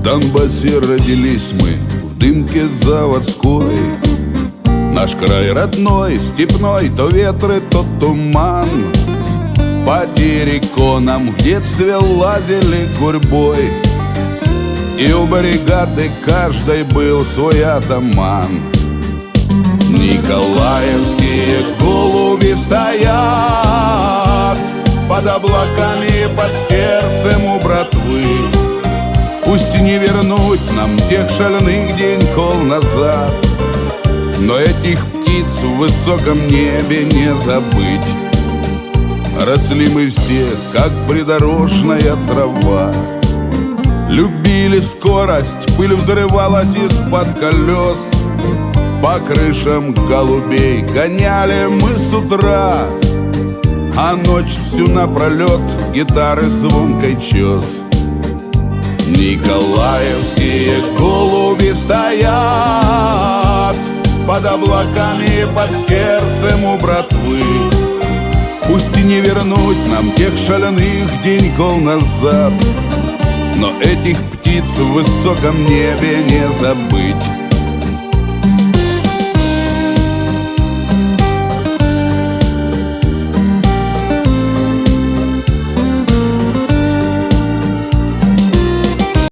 Донбассе родились мы в дымке заводской. Наш край родной, степной, то ветры, то туман. По терриконам в детстве лазили гурьбой, и у бригады каждой был свой атаман. Николаевские голуби стоят под облаками, под сердцем у братвы. Пусть не вернуть нам тех шальных деньков назад, но этих птиц в высоком небе не забыть. Росли мы все, как придорожная трава, любили скорость, пыль взрывалась из-под колес. По крышам голубей гоняли мы с утра, а ночь всю напролет гитары звонкой чес. Николаевские голуби стоят под облаками, под сердцем у братвы. Пусть и не вернуть нам тех шальных деньков назад, но этих птиц в высоком небе не забыть.